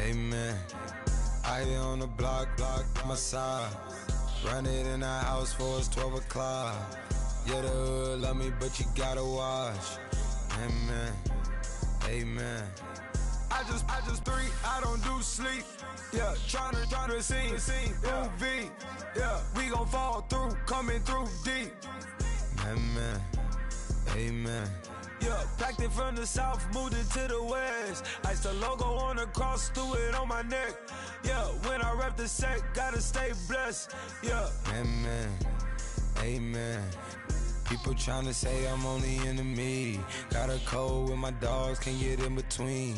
Amen. I be on the block, my side. Run it in the house for it's 12 o'clock. Yeah, the hood love me, but you gotta watch. Amen. Amen. I just three, I don't do sleep. Yeah, tryna see, movie. Yeah, we gon' fall through, coming through deep. Amen. Amen. Yeah, packed it from the south, moved it to the west. Iced the logo on the cross, threw it on my neck. Yeah, when I rep the set, gotta stay blessed. Yeah. Amen. Amen. People tryna say I'm on the enemy. Got a code with my dogs, can't get in between.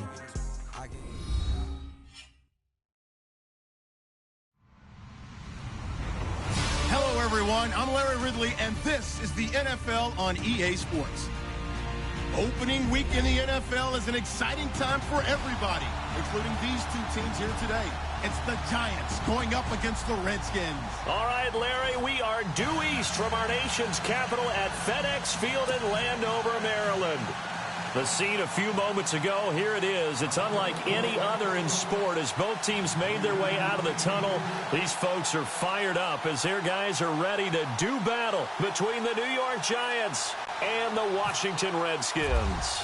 Hello, everyone. I'm Larry Ridley, and this is the NFL on EA Sports. Opening week in the NFL is an exciting time for everybody, including these two teams here today. It's the Giants going up against the Redskins. All right, Larry, we are due east from our nation's capital at FedEx Field in Landover, Maryland. The scene a few moments ago, here it is. It's unlike any other in sport as both teams made their way out of the tunnel. These folks are fired up as their guys are ready to do battle between the New York Giants and the Washington Redskins.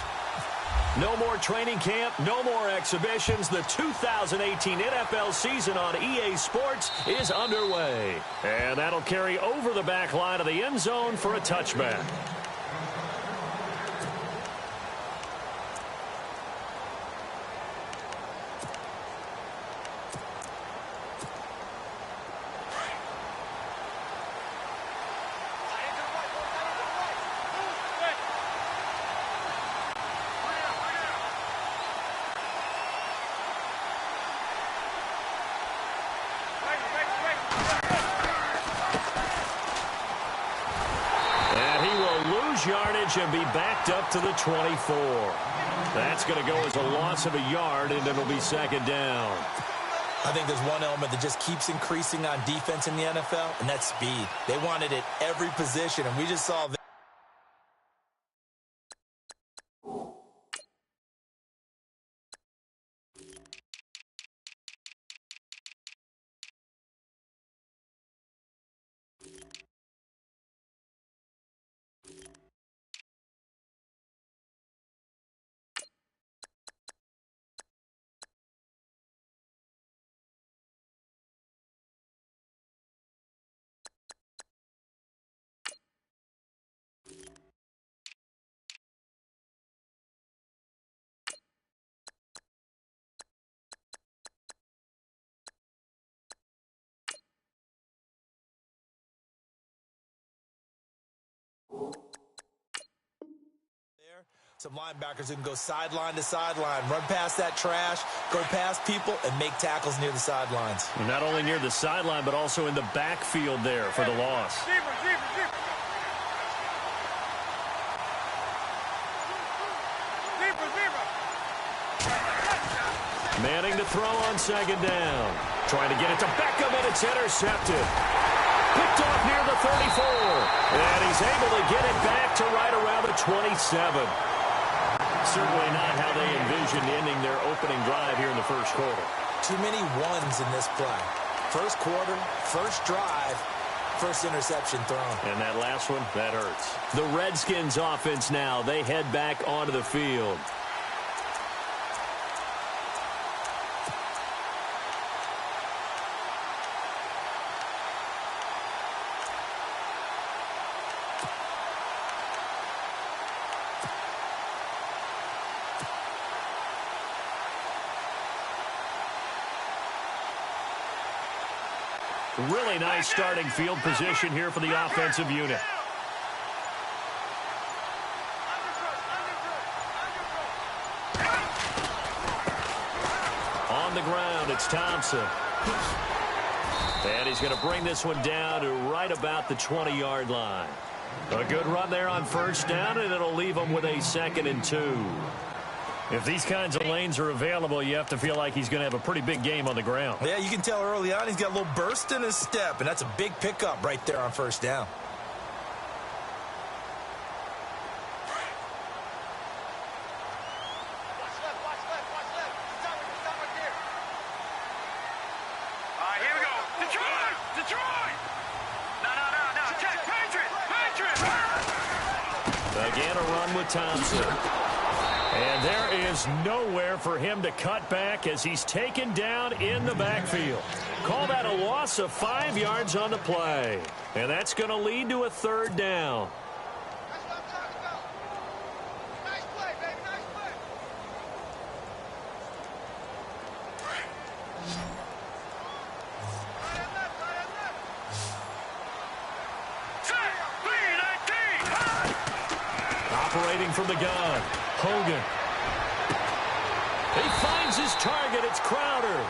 No more training camp, no more exhibitions. The 2018 NFL season on EA Sports is underway. And that'll carry over the back line of the end zone for a touchback. Yardage and be backed up to the 24. That's going to go as a loss of a yard, and it'll be second down. I think there's one element that just keeps increasing on defense in the NFL, and that's speed. They want it at every position, and we just saw that. Some linebackers who can go sideline to sideline, run past that trash, go past people, and make tackles near the sidelines. And not only near the sideline, but also in the backfield there for the loss. Manning to throw on second down. Trying to get it to Beckham, and it's intercepted. Picked off near the 34. And he's able to get it back to right around the 27. Certainly not how they envisioned ending their opening drive here in the first quarter. Too many ones in this play. First quarter, first drive, first interception thrown. And that last one, that hurts. The Redskins offense now, they head back onto the field. Really nice starting field position here for the offensive unit. On the ground, it's Thompson. And he's going to bring this one down to right about the 20-yard line. A good run there on first down, and it'll leave him with a 2nd and 2. If these kinds of lanes are available, you have to feel like he's going to have a pretty big game on the ground. Yeah, you can tell early on he's got a little burst in his step, and that's a big pickup right there on first down. Again, a run with Thompson. And there is nowhere for him to cut back as he's taken down in the backfield. Call that a loss of 5 yards on the play. And that's going to lead to a third down. Operating from the gun, Hogan. He finds his target. It's Crowder.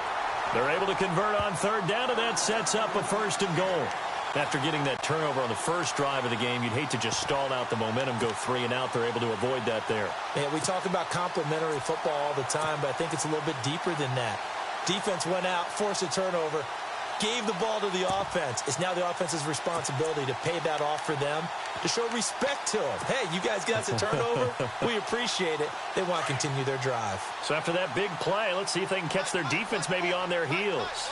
They're able to convert on third down, and that sets up a 1st and goal. After getting that turnover on the first drive of the game, you'd hate to just stall out the momentum, go 3 and out. They're able to avoid that there. Yeah, we talk about complementary football all the time, but I think it's a little bit deeper than that. Defense went out, forced a turnover, gave the ball to the offense. It's now the offense's responsibility to pay that off for them, to show respect to them. Hey, you guys got us a turnover. We appreciate it. They want to continue their drive. So after that big play, let's see if they can catch their defense maybe on their heels.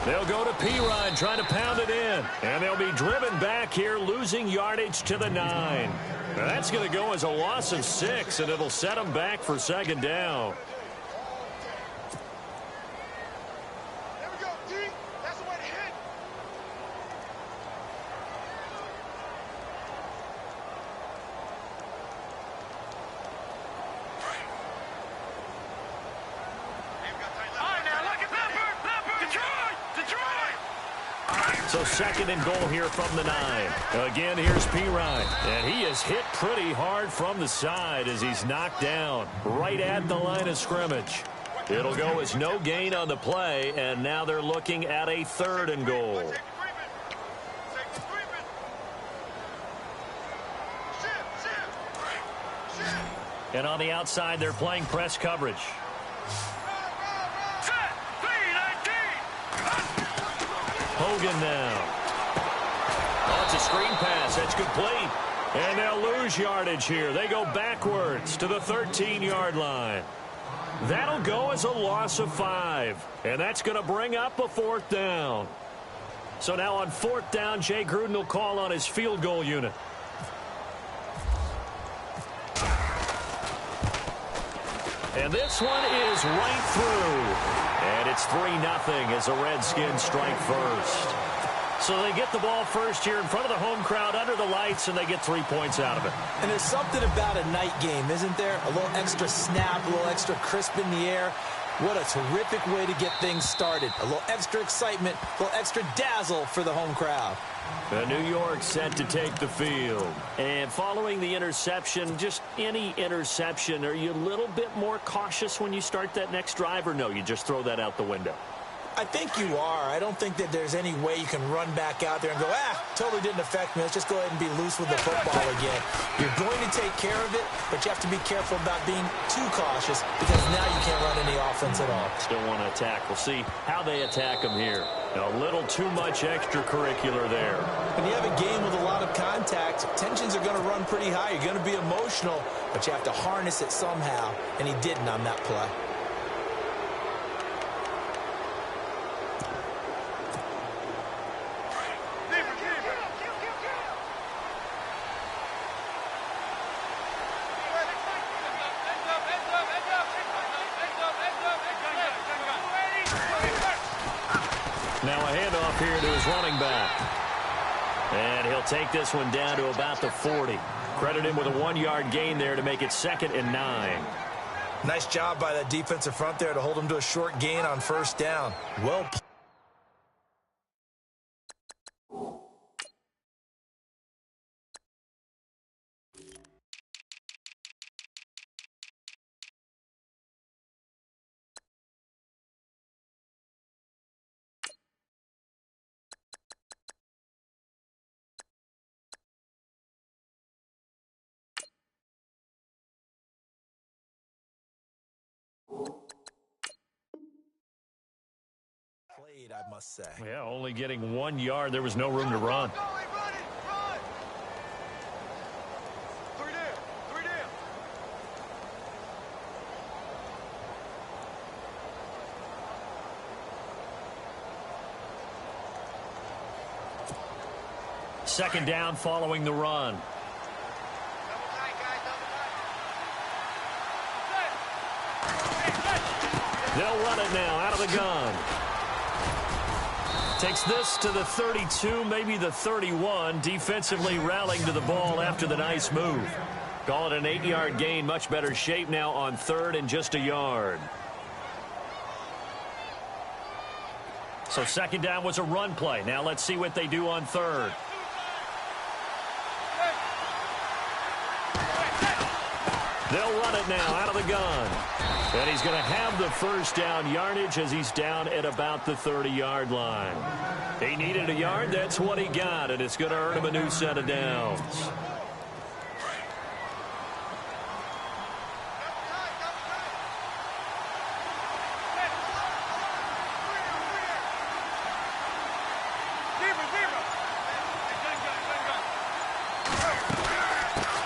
They'll go to P-Rod, trying to pound it in. And they'll be driven back here, losing yardage to the 9. Now that's going to go as a loss of 6, and it'll set them back for 2nd down. There we go, D. That's the way to hit. So 2nd and goal here from the 9. Again, here's P-Ryan. And he is hit pretty hard from the side as he's knocked down right at the line of scrimmage. It'll go as no gain on the play, and now they're looking at a 3rd and goal. And on the outside, they're playing press coverage. Hogan now. Oh, it's a screen pass. That's complete. And they'll lose yardage here. They go backwards to the 13-yard line. That'll go as a loss of 5. And that's going to bring up a 4th down. So now on 4th down, Jay Gruden will call on his field goal unit. And this one is right through. And it's 3-0 as the Redskins strike first. So they get the ball first here in front of the home crowd under the lights, and they get 3 points out of it. And there's something about a night game, isn't there? A little extra snap, a little extra crisp in the air. What a terrific way to get things started. A little extra excitement, a little extra dazzle for the home crowd. New York set to take the field. And following the interception, just any interception, are you a little bit more cautious when you start that next drive, or no, you just throw that out the window? I think you are. I don't think that there's any way you can run back out there and go, totally didn't affect me. Let's just go ahead and be loose with the football again. You're going to take care of it, but you have to be careful about being too cautious because now you can't run any offense at all. Still want to attack. We'll see how they attack them here. A little too much extracurricular there. When you have a game with a lot of contact, tensions are going to run pretty high. You're going to be emotional, but you have to harness it somehow, and he didn't on that play. Now a handoff here to his running back. And he'll take this one down to about the 40. Credit him with a 1-yard gain there to make it 2nd and 9. Nice job by that defensive front there to hold him to a short gain on 1st down. Well played. I must say. Yeah, only getting 1 yard. There was no room to run. second down following the run. They'll run it now out of the gun. Takes this to the 32, maybe the 31. Defensively rallying to the ball after the nice move. Call it an 8-yard gain. Much better shape now on third and just a yard. So second down was a run play. Now let's see what they do on third. They'll run it now out of the gun. And he's going to have the first down yardage as he's down at about the 30-yard line. He needed a yard. That's what he got, and it's going to earn him a new set of downs.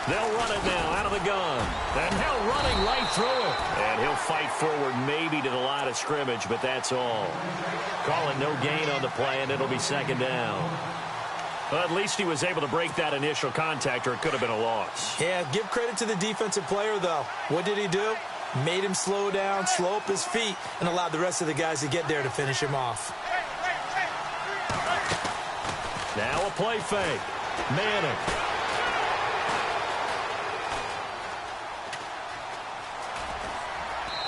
They'll run it now out of the gun. And now running right through it. And he'll fight forward maybe to the line of scrimmage, but that's all. Call it no gain on the play, and it'll be second down. Well, at least he was able to break that initial contact, or it could have been a loss. Yeah, give credit to the defensive player, though. What did he do? Made him slow down, slow up his feet, and allowed the rest of the guys to get there to finish him off. Now a play fake. Manning.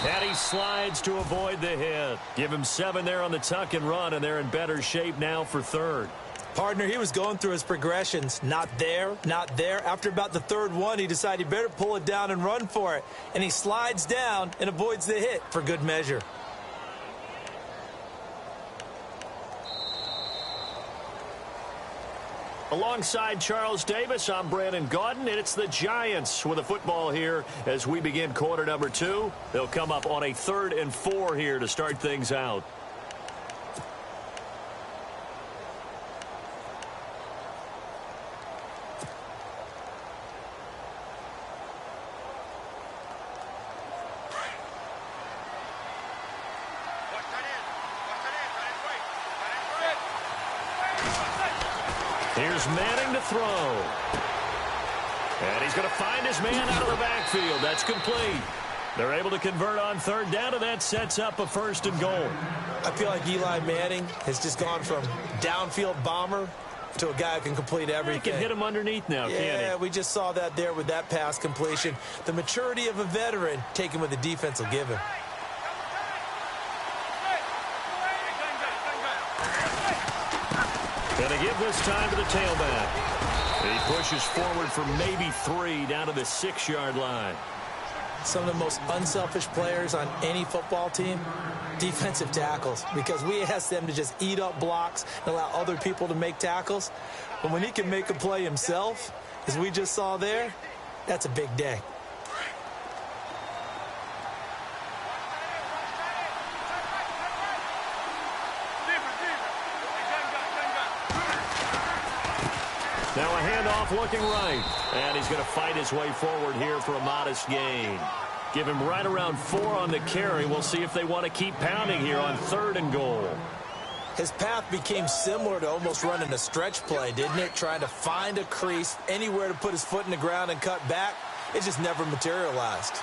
And he slides to avoid the hit. Give him 7 there on the tuck and run, and they're in better shape now for third. Partner, he was going through his progressions. Not there, not there. After about the third one, he decided he better pull it down and run for it. And he slides down and avoids the hit for good measure. Alongside Charles Davis, I'm Brandon Gaudin, and it's the Giants with the football here as we begin quarter number 2. They'll come up on a 3rd and 4 here to start things out. Here's Manning to throw. And he's going to find his man out of the backfield. That's complete. They're able to convert on third down, and that sets up a 1st and goal. I feel like Eli Manning has just gone from downfield bomber to a guy who can complete everything. He can hit him underneath now, can't he? Yeah, we just saw that there with that pass completion. The maturity of a veteran taken with the defense will give him. Going to give this time to the tailback. He pushes forward for maybe 3 down to the 6-yard line. Some of the most unselfish players on any football team, defensive tackles, because we ask them to just eat up blocks and allow other people to make tackles. But when he can make a play himself, as we just saw there, that's a big day. Now a handoff looking right. And he's going to fight his way forward here for a modest gain. Give him right around 4 on the carry. We'll see if they want to keep pounding here on 3rd and goal. His path became similar to almost running a stretch play, didn't it? Trying to find a crease, anywhere to put his foot in the ground and cut back. It just never materialized.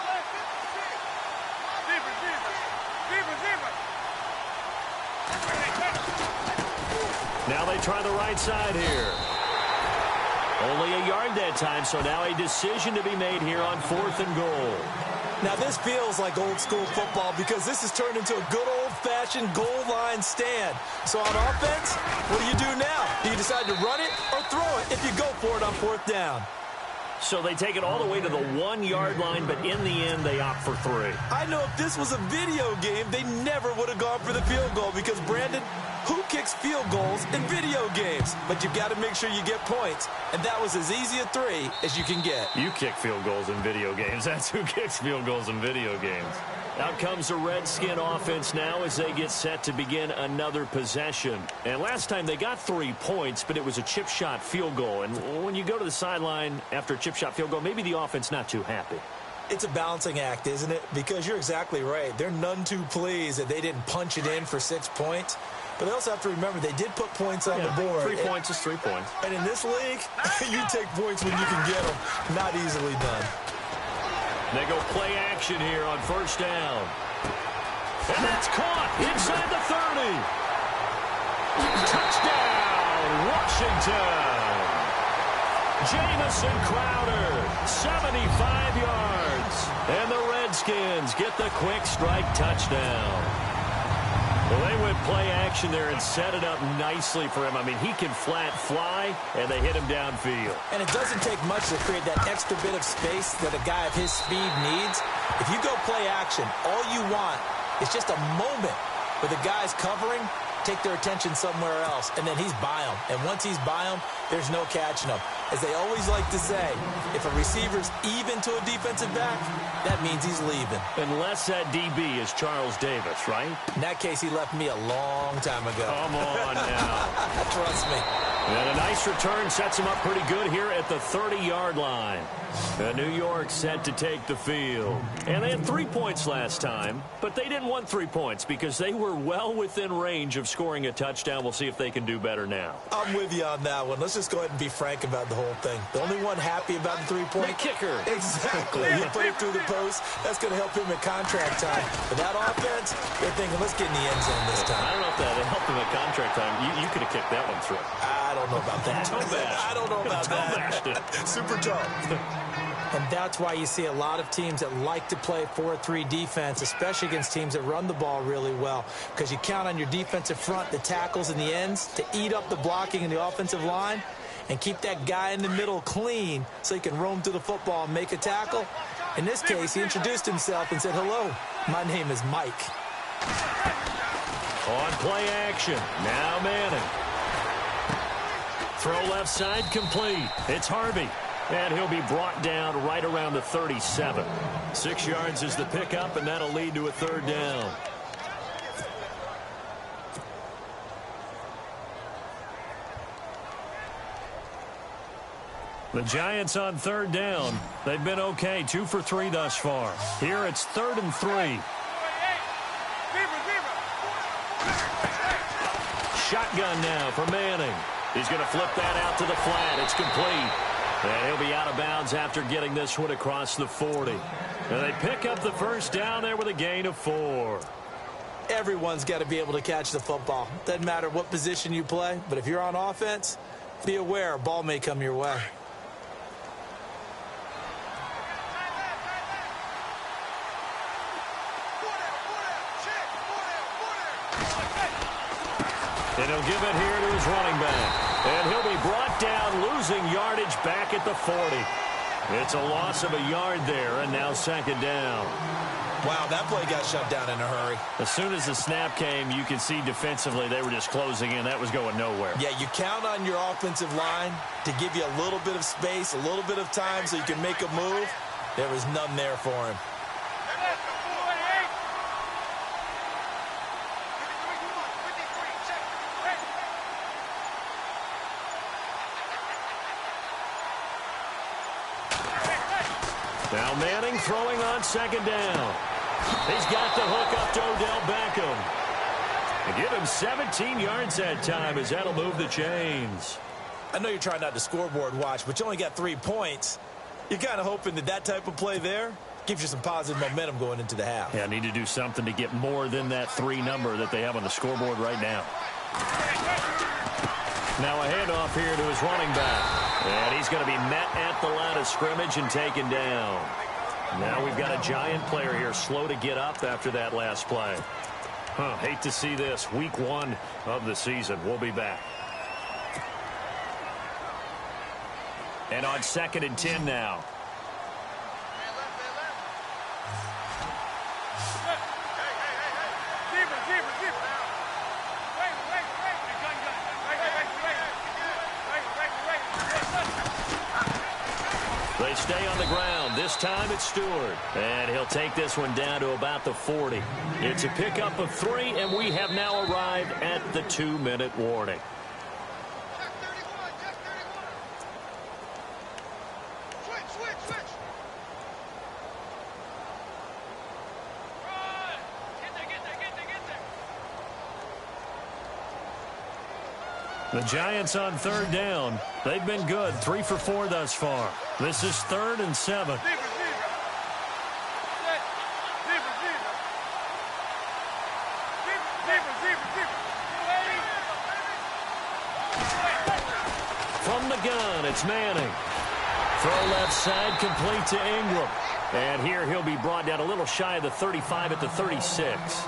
Now they try the right side here. Only a yard that time, so now a decision to be made here on 4th and goal. Now this feels like old school football because this has turned into a good old-fashioned goal line stand. So on offense, what do you do now? Do you decide to run it or throw it if you go for it on 4th down? So they take it all the way to the 1-yard line, but in the end, they opt for 3. I know if this was a video game, they never would have gone for the field goal because, Brandon, who kicks field goals in video games? But you've got to make sure you get points, and that was as easy a 3 as you can get. You kick field goals in video games. That's who kicks field goals in video games. Out comes the Redskin offense now as they get set to begin another possession. And last time they got 3 points, but it was a chip shot field goal. And when you go to the sideline after a chip shot field goal, maybe the offense not too happy. It's a balancing act, isn't it? Because you're exactly right. They're none too pleased that they didn't punch it in for 6 points. But they also have to remember they did put points on the board. 3 points is 3 points. And in this league, you take points when you can get them. Not easily done. They go play action here on first down. And that's caught inside the 30. Touchdown, Washington. Jamison Crowder, 75 yards. And the Redskins get the quick strike touchdown. Well, they went play action there and set it up nicely for him. I mean, he can flat fly, and they hit him downfield. And it doesn't take much to create that extra bit of space that a guy of his speed needs. If you go play action, all you want is just a moment where the guy's covering, take their attention somewhere else, and then he's by him. And once he's by him, there's no catching him. As they always like to say, if a receiver's even to a defensive back, that means he's leaving. Unless that DB is Charles Davis, right? In that case, he left me a long time ago. Come on now. Trust me. And a nice return sets him up pretty good here at the 30-yard line. New York set to take the field. And they had 3 points last time, but they didn't want 3 points because they were well within range of scoring a touchdown. We'll see if they can do better now. I'm with you on that one. Let's just go ahead and be frank about the whole thing. The only one happy about the 3-point the kicker. Exactly. He put it through the post. That's going to help him at contract time. But that offense, they're thinking, let's get in the end zone this time. I don't know if that helped him at contract time. You could have kicked that one through. I don't know about that. I don't know about that. Super tall. And that's why you see a lot of teams that like to play 4-3 defense, especially against teams that run the ball really well, because you count on your defensive front, the tackles and the ends, to eat up the blocking in the offensive line and keep that guy in the middle clean so he can roam through the football and make a tackle. In this case, he introduced himself and said, hello, my name is Mike. On play action, now Manning. Throw left side complete. It's Harvey. And he'll be brought down right around the 37. 6 yards is the pickup, and that'll lead to a third down. The Giants on third down. They've been okay, 2 for 3 thus far. Here it's 3rd and 3. Shotgun now for Manning. He's going to flip that out to the flat. It's complete. And he'll be out of bounds after getting this one across the 40. And they pick up the first down there with a gain of 4. Everyone's got to be able to catch the football. Doesn't matter what position you play, but if you're on offense, be aware a ball may come your way. And he'll give it here to his running back. And he'll be brought down, losing yardage back at the 40. It's a loss of a yard there, and now second down. Wow, that play got shut down in a hurry. As soon as the snap came, you can see defensively they were just closing in. That was going nowhere. Yeah, you count on your offensive line to give you a little bit of space, a little bit of time so you can make a move. There was none there for him. Now Manning throwing on second down. He's got the hook up to Odell Beckham. And give him 17 yards that time as that'll move the chains. I know you're trying not to scoreboard watch, but you only got 3 points. You're kind of hoping that that type of play there gives you some positive momentum going into the half. Yeah, need to do something to get more than that 3 number that they have on the scoreboard right now. Now a handoff here to his running back. And he's going to be met at the line of scrimmage and taken down. Now we've got a Giant player here slow to get up after that last play. Hate to see this. Week 1 of the season. We'll be back. And on 2nd and 10 now. They stay on the ground. This time it's Stewart. And he'll take this one down to about the 40. It's a pickup of 3, and we have now arrived at the 2-minute warning. The Giants on third down. They've been good, 3 for 4 thus far. This is 3rd and 7. From the gun, it's Manning. Throw left side, complete to Ingram. And here he'll be brought down a little shy of the 35 at the 36.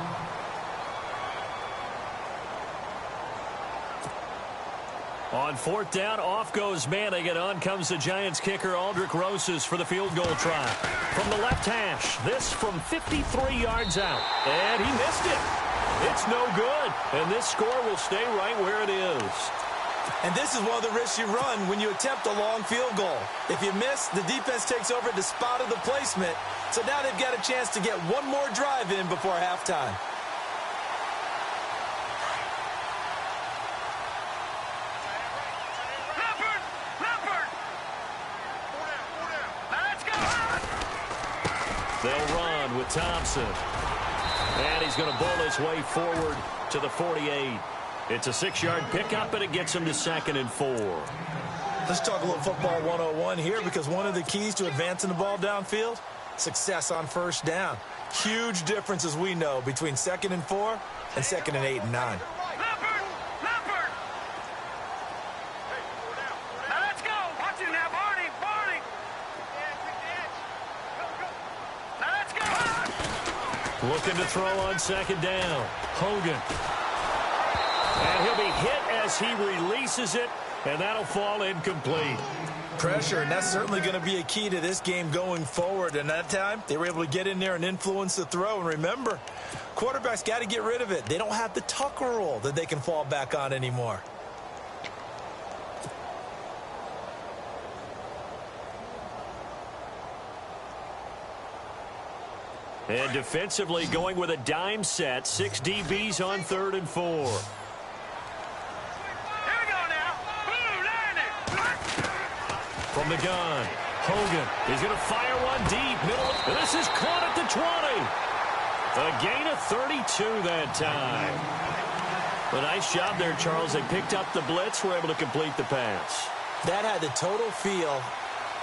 On 4th down, off goes Manning, and on comes the Giants kicker, Aldrich Rosas, for the field goal try. From the left hash, this from 53 yards out. And he missed it. It's no good. And this score will stay right where it is. And this is one of the risks you run when you attempt a long field goal. If you miss, the defense takes over at the spot of the placement. So now they've got a chance to get one more drive in before halftime. They'll run with Thompson. And he's going to bowl his way forward to the 48. It's a 6-yard pickup, and it gets him to 2nd and 4. Let's talk a little football 101 here, because one of the keys to advancing the ball downfield, success on first down. Huge difference, as we know, between 2nd and 4 and 2nd and 8 and 9. Looking to throw on 2nd down. Hogan. And he'll be hit as he releases it, and that'll fall incomplete. Pressure, and that's certainly going to be a key to this game going forward. And that time, they were able to get in there and influence the throw. And remember, quarterbacks got to get rid of it. They don't have the Tucker rule that they can fall back on anymore. And defensively going with a dime set. 6 DBs on 3rd and 4. Here we go now. From the gun, Hogan. He's going to fire one deep. Middle. And this is caught at the 20. A gain of 32 that time. A nice job there, Charles. They picked up the blitz, were able to complete the pass. That had the total feel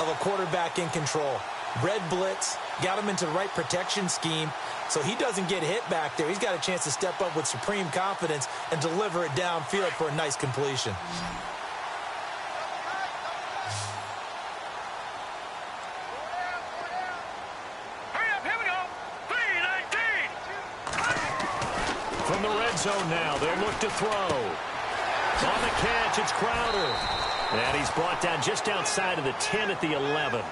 of a quarterback in control. Red blitz, got him into the right protection scheme, so he doesn't get hit back there. He's got a chance to step up with supreme confidence and deliver it downfield for a nice completion. Hurry up, here we go. 3-19. From the red zone now, they look to throw. On the catch, it's Crowder. And he's brought down just outside of the 10 at the 11.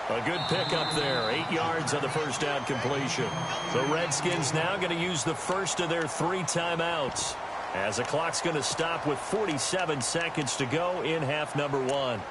A good pickup there. 8 yards on the first down completion. The Redskins now going to use the first of their 3 timeouts, as the clock's going to stop with 47 seconds to go in half number 1.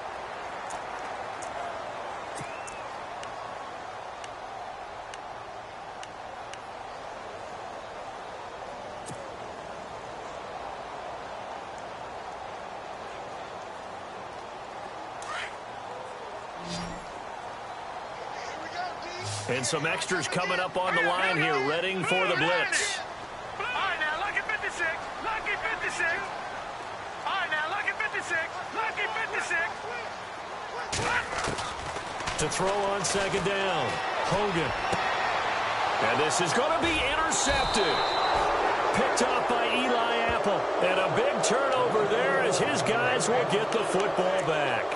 And some extras coming up on the line here, readying for the blitz. All right, now, lucky 56. Lucky 56. All right, now, lucky 56. Lucky 56. To throw on 2nd down, Hogan. And this is going to be intercepted. Picked off by Eli Apple. And a big turnover there as his guys will get the football back.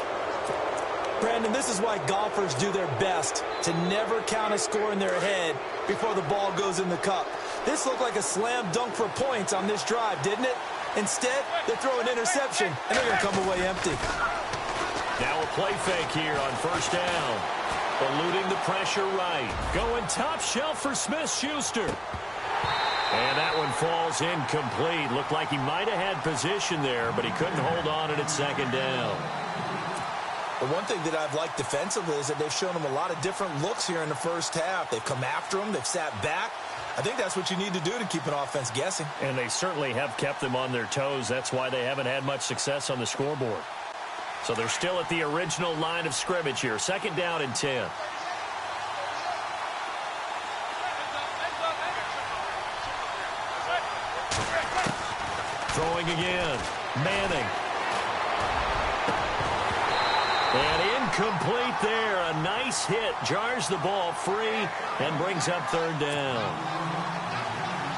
Brandon, this is why golfers do their best to never count a score in their head before the ball goes in the cup. This looked like a slam dunk for points on this drive, didn't it? Instead, they throw an interception, and they're going to come away empty. Now a play fake here on first down. Eluding the pressure right. Going top shelf for Smith-Schuster. And that one falls incomplete. Looked like he might have had position there, but he couldn't hold on it at 2nd down. The one thing that I've liked defensively is that they've shown them a lot of different looks here in the first half. They've come after them. They've sat back. I think that's what you need to do to keep an offense guessing. And they certainly have kept them on their toes. That's why they haven't had much success on the scoreboard. So they're still at the original line of scrimmage here. 2nd down and 10. Throwing again. Manning. incomplete there. A nice hit. Jars the ball free and brings up third down.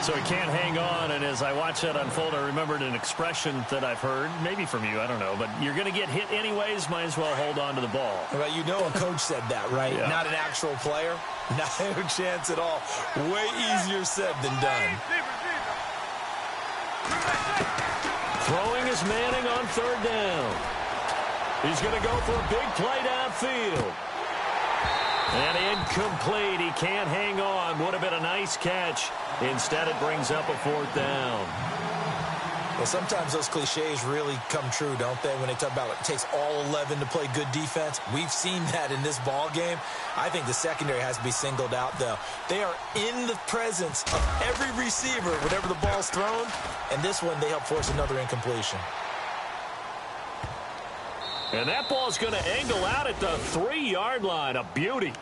So he can't hang on, and as I watch that unfold, I remembered an expression that I've heard, maybe from you, I don't know, but you're going to get hit anyways, might as well hold on to the ball. Well, you know a coach said that, right? Yeah. Not an actual player. No chance at all. Way easier said than done. Throwing is Manning on third down. He's going to go for a big play downfield. And incomplete. He can't hang on. Would have been a nice catch. Instead, it brings up a fourth down. Well, sometimes those cliches really come true, don't they? When they talk about it takes all 11 to play good defense. We've seen that in this ball game. I think the secondary has to be singled out, though. They are in the presence of every receiver whenever the ball's thrown. And this one, they help force another incompletion. And that ball's going to angle out at the 3-yard line. A beauty.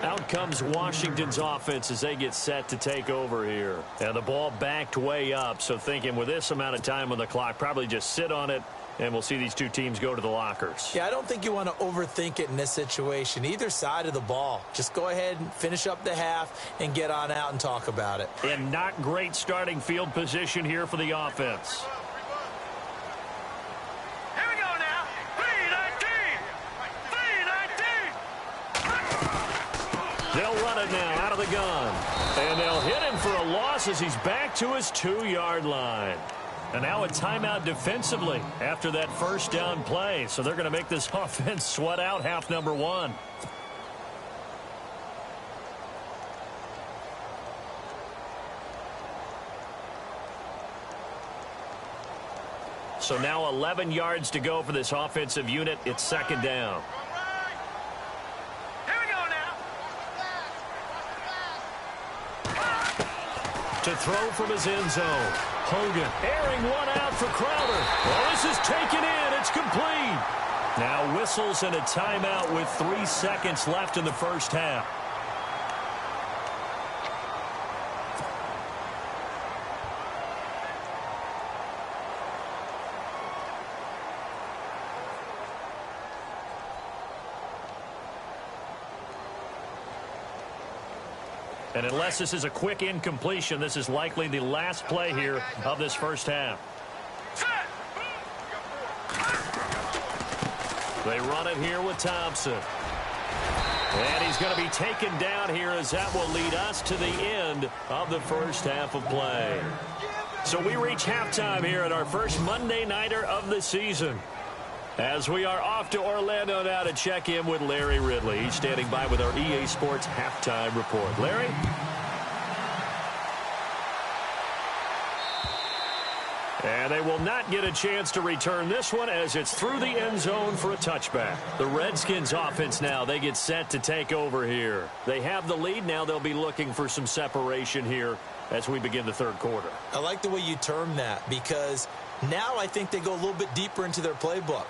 Out comes Washington's offense as they get set to take over here. And the ball backed way up. So thinking with this amount of time on the clock, probably just sit on it, and we'll see these two teams go to the lockers. Yeah, I don't think you want to overthink it in this situation. Either side of the ball. Just go ahead and finish up the half and get on out and talk about it. And not great starting field position here for the offense. They'll run it now out of the gun. And they'll hit him for a loss as he's back to his 2-yard line. And now a timeout defensively after that first down play. So they're going to make this offense sweat out half number one. So now 11 yards to go for this offensive unit. It's second down. To throw from his end zone. Hogan airing one out for Crowder. Well, this is taken in. It's complete. Now whistles and a timeout with 3 seconds left in the first half. And unless this is a quick incompletion, this is likely the last play here of this first half. They run it here with Thompson. And he's going to be taken down here as that will lead us to the end of the first half of play. So we reach halftime here at our first Monday Nighter of the season. As we are off to Orlando now to check in with Larry Ridley. He's standing by with our EA Sports halftime report. Larry? And they will not get a chance to return this one as it's through the end zone for a touchback. The Redskins offense now, they get set to take over here. They have the lead. Now they'll be looking for some separation here as we begin the third quarter. I like the way you term that because now I think they go a little bit deeper into their playbook.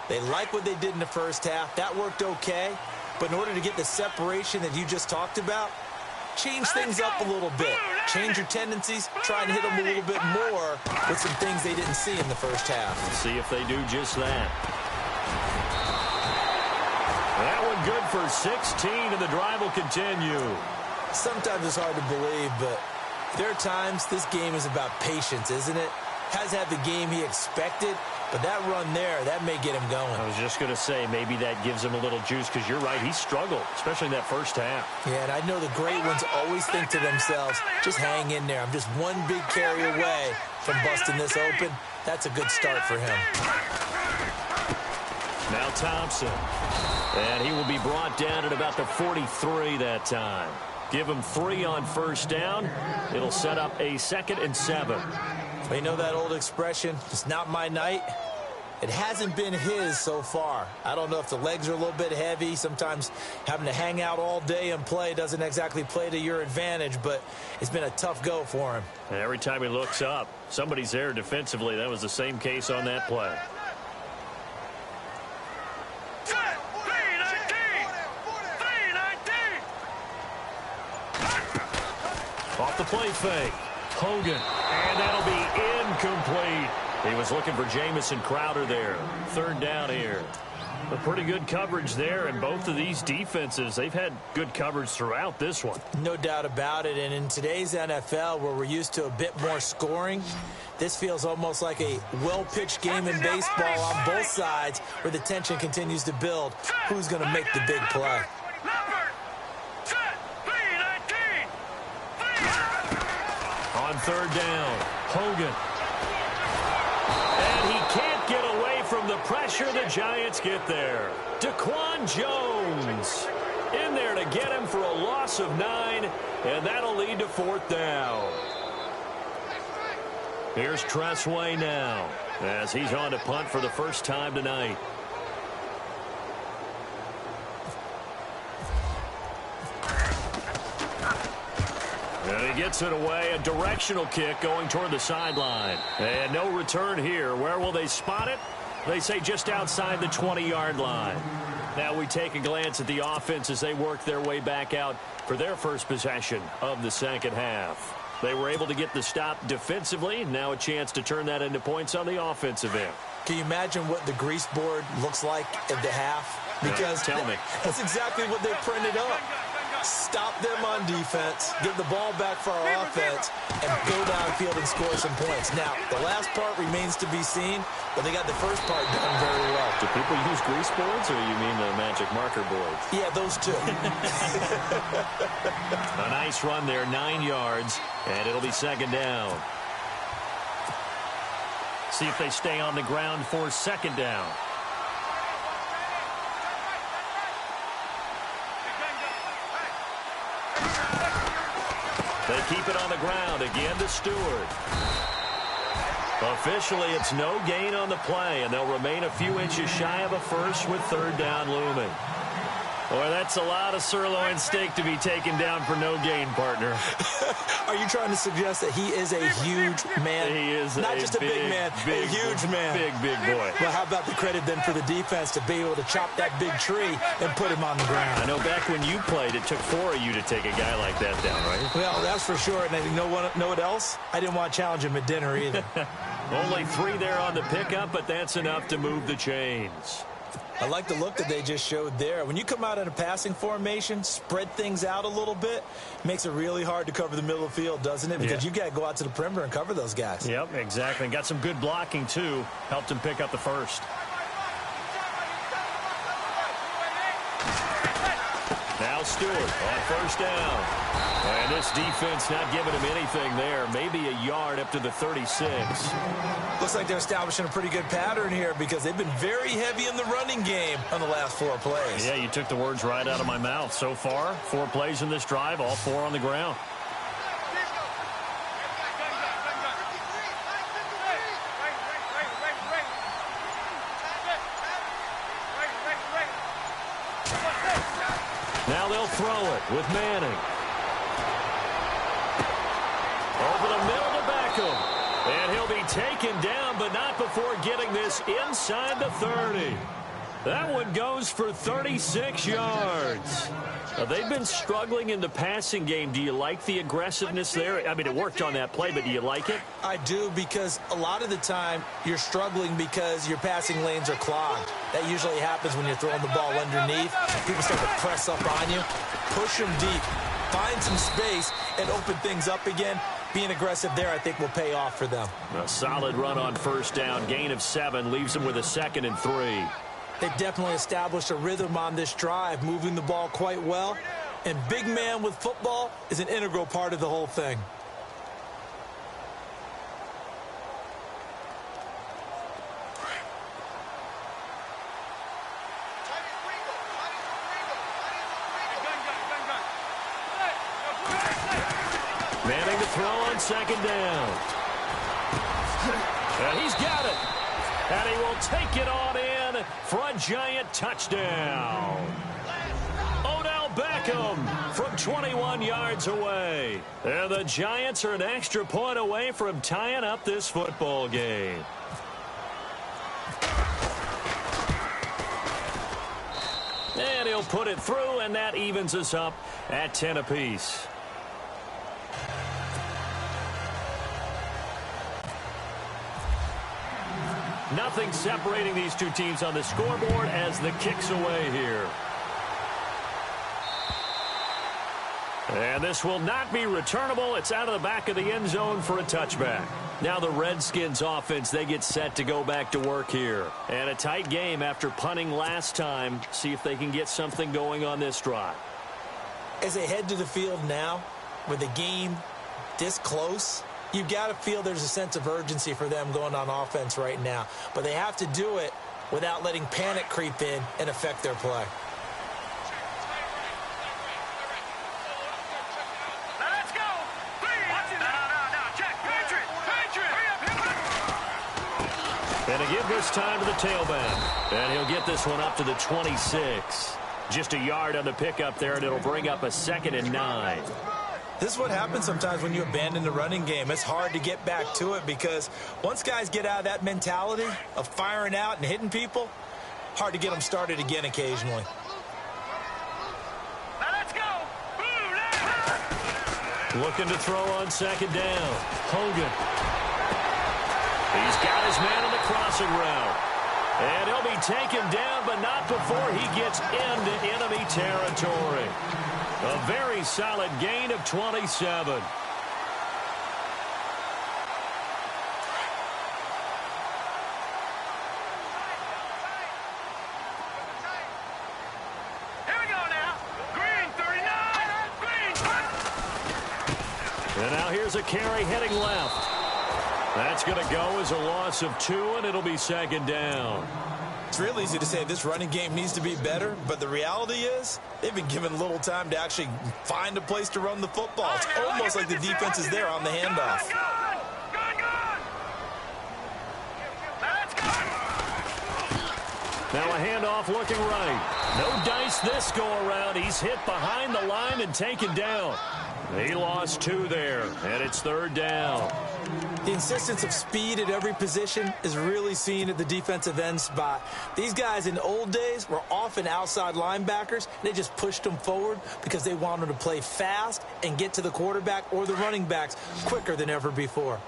They like what they did in the first half. That worked okay. But in order to get the separation that you just talked about, change things up a little bit. Change your tendencies. Try and hit them a little bit more with some things they didn't see in the first half. See if they do just that. That one good for 16, and the drive will continue. Sometimes it's hard to believe, but there are times this game is about patience, isn't it? Hasn't had the game he expected, but that run there, that may get him going. I was just going to say, maybe that gives him a little juice, because you're right, he struggled, especially in that first half. Yeah, and I know the great ones always think to themselves, just hang in there. I'm just one big carry away from busting this open. That's a good start for him. Now Thompson. And he will be brought down at about the 43 that time. Give him 3 on first down. It'll set up a 2nd and 7. You know that old expression, it's not my night? It hasn't been his so far. I don't know if the legs are a little bit heavy. Sometimes having to hang out all day and play doesn't exactly play to your advantage, but it's been a tough go for him. And every time he looks up, somebody's there defensively. That was the same case on that play. Off the play fake. Hogan. And that'll be incomplete. He was looking for Jamison Crowder there. 3rd down here. A pretty good coverage there, and both of these defenses, they've had good coverage throughout this one. No doubt about it, and in today's NFL, where we're used to a bit more scoring, this feels almost like a well-pitched game in baseball on both sides where the tension continues to build. Who's going to make the big play? On third down, Hogan. And he can't get away from the pressure. The Giants get there. Daquan Jones in there to get him for a loss of 9, and that'll lead to fourth down. Here's Tressway now as he's on to punt for the first time tonight. And he gets it away, a directional kick going toward the sideline. And no return here. Where will they spot it? They say just outside the 20-yard line. Now we take a glance at the offense as they work their way back out for their first possession of the second half. They were able to get the stop defensively. Now a chance to turn that into points on the offensive end. Can you imagine what the grease board looks like at the half? Because tell me. That's exactly what they printed up. Stop them on defense, get the ball back for our offense, and go downfield and score some points. Now, the last part remains to be seen, but they got the first part done very well. Do people use grease boards, or you mean the magic marker boards? Yeah, those two. A nice run there, 9 yards, and it'll be second down. See if they stay on the ground for second down. They keep it on the ground again to Stewart. Officially, it's no gain on the play, and they'll remain a few inches shy of a first with third down looming. Boy, that's a lot of sirloin steak to be taken down for no gain, partner. Are you trying to suggest that he is a huge man? He is not just a big man, a huge man. Big boy. Well, how about the credit then for the defense to be able to chop that big tree and put him on the ground? I know back when you played, it took 4 of you to take a guy like that down, right? Well, that's for sure. And you know what else? I didn't want to challenge him at dinner either. Only 3 there on the pickup, but that's enough to move the chains. I like the look that they just showed there. When you come out in a passing formation, spread things out a little bit, makes it really hard to cover the middle of the field, doesn't it? Because you've got to go out to the perimeter and cover those guys. Yep, exactly. Got some good blocking, too. Helped him pick up the first. Now Stewart on first down. And this defense not giving him anything there. Maybe a yard up to the 36. Looks like they're establishing a pretty good pattern here because they've been very heavy in the running game on the last 4 plays. Yeah, you took the words right out of my mouth. So far, 4 plays in this drive, all 4 on the ground. Now they'll throw it with Manning. Over the middle to Beckham. And he'll be taken down, but not before getting this inside the 30. That one goes for 36 yards. Now, they've been struggling in the passing game. Do you like the aggressiveness there? I mean, it worked on that play, but do you like it? I do, because a lot of the time you're struggling because your passing lanes are clogged. That usually happens when you're throwing the ball underneath. People start to press up on you. Push them deep. Find some space and open things up again. Being aggressive there, I think, will pay off for them. A solid run on first down. Gain of 7 leaves them with a 2nd and 3. They've definitely established a rhythm on this drive, moving the ball quite well. And big man with football is an integral part of the whole thing. Manning to throw on second down. And he's got it. And he will take it on in for a Giant touchdown. Odell Beckham from 21 yards away. And the Giants are an extra point away from tying up this football game. And he'll put it through, and that evens us up at 10 apiece. Nothing separating these two teams on the scoreboard as the kick's away here. And this will not be returnable. It's out of the back of the end zone for a touchback. Now the Redskins offense, they get set to go back to work here. And a tight game after punting last time. See if they can get something going on this drive. As they head to the field now, with the game this close, you've got to feel there's a sense of urgency for them going on offense right now. But they have to do it without letting panic creep in and affect their play. And to give this time to the tailback. And he'll get this one up to the 26. Just a yard on the pickup there, and it'll bring up a 2nd and 9. This is what happens sometimes when you abandon the running game. It's hard to get back to it because once guys get out of that mentality of firing out and hitting people, hard to get them started again occasionally. Now let's go. Looking to throw on 2nd down. Hogan. He's got his man on the crossing route. And he'll be taken down, but not before he gets into enemy territory. A very solid gain of 27. Here we go now. Green 39. Green. And now here's a carry heading left. That's going to go as a loss of 2, and it'll be 2nd down. It's real easy to say this running game needs to be better, but the reality is they've been given little time to actually find a place to run the football. It's almost like the defense is there on the handoff. Now a handoff looking right. No dice this go around. He's hit behind the line and taken down. He lost 2 there, and it's 3rd down. The insistence of speed at every position is really seen at the defensive end spot. These guys in the old days were often outside linebackers. They just pushed them forward because they wanted to play fast and get to the quarterback or the running backs quicker than ever before.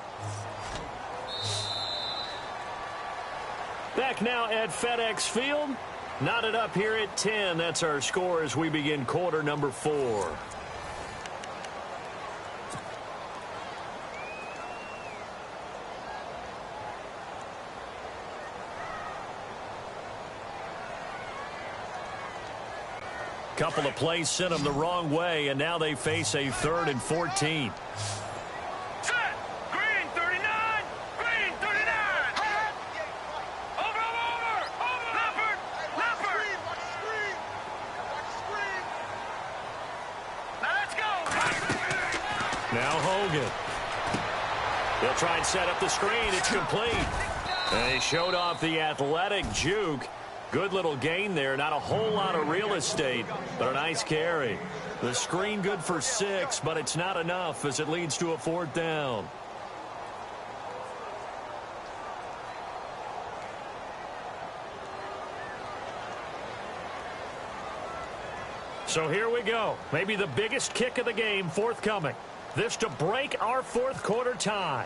Back now at FedEx Field. Knotted up here at 10. That's our score as we begin quarter number 4. Couple of plays sent them the wrong way, and now they face a 3rd and 14. Set. Green 39. Green 39. Over. Leopard. Now let's go. Now Hogan. They'll try and set up the screen. It's complete. And he showed off the athletic juke. Good little gain there. Not a whole lot of real estate, but a nice carry. The screen good for 6, but it's not enough as it leads to a 4th down. So here we go. Maybe the biggest kick of the game forthcoming. This to break our 4th quarter tie.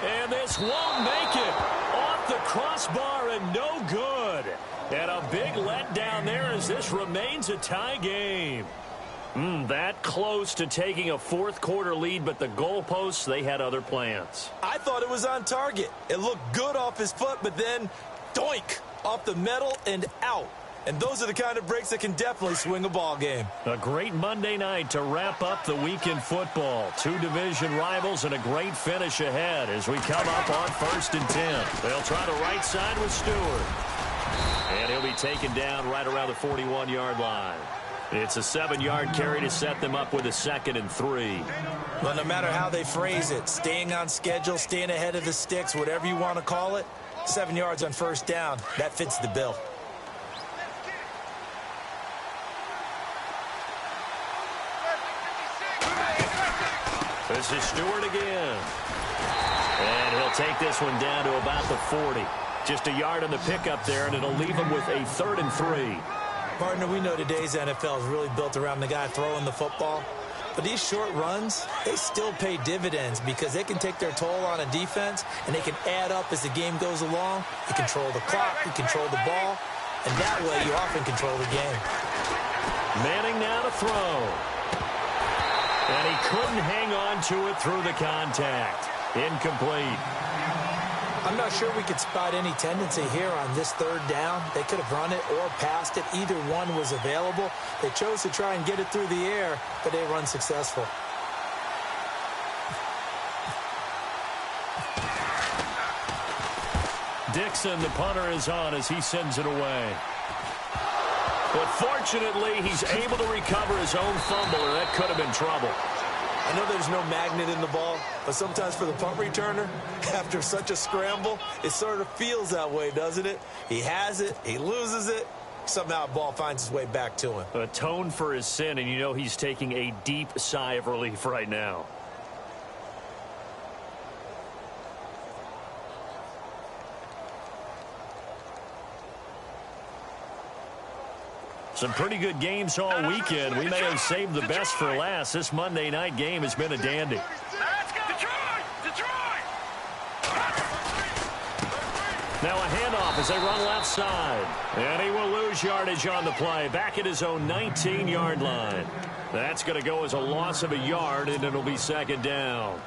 And this won't make it. Off the crossbar and no good. And a big letdown there as this remains a tie game. That close to taking a 4th quarter lead, but the goalposts, they had other plans. I thought it was on target. It looked good off his foot, but then doink, off the metal and out. And those are the kind of breaks that can definitely swing a ball game. A great Monday night to wrap up the week in football. 2 division rivals and a great finish ahead as we come up on 1st and 10. They'll try the right side with Stewart. And he'll be taken down right around the 41-yard line. It's a 7-yard carry to set them up with a 2nd and 3. Well, no matter how they phrase it, staying on schedule, staying ahead of the sticks, whatever you want to call it, 7 yards on 1st down, that fits the bill. This is Stewart again. And he'll take this one down to about the 40. Just a yard on the pickup there, and it'll leave him with a 3rd and 3. Partner, we know today's NFL is really built around the guy throwing the football. But these short runs, they still pay dividends because they can take their toll on a defense, and they can add up as the game goes along. You control the clock, you control the ball, and that way you often control the game. Manning now to throw. And he couldn't hang on to it through the contact. Incomplete. I'm not sure we could spot any tendency here on this third down. They could have run it or passed it. Either one was available. They chose to try and get it through the air, but they were unsuccessful. Dixon, the punter, is on as he sends it away. But fortunately, he's able to recover his own fumble, or that could have been trouble. I know there's no magnet in the ball, but sometimes for the punt returner, after such a scramble, it sort of feels that way, doesn't it? He has it, he loses it, somehow the ball finds its way back to him. Atone for his sin, and you know he's taking a deep sigh of relief right now. Some pretty good games all weekend. We may have saved the best for last. This Monday night game has been a dandy. Let's go! Detroit! Now a handoff as they run left side. And he will lose yardage on the play. Back at his own 19-yard line. That's going to go as a loss of a yard, and it'll be second down.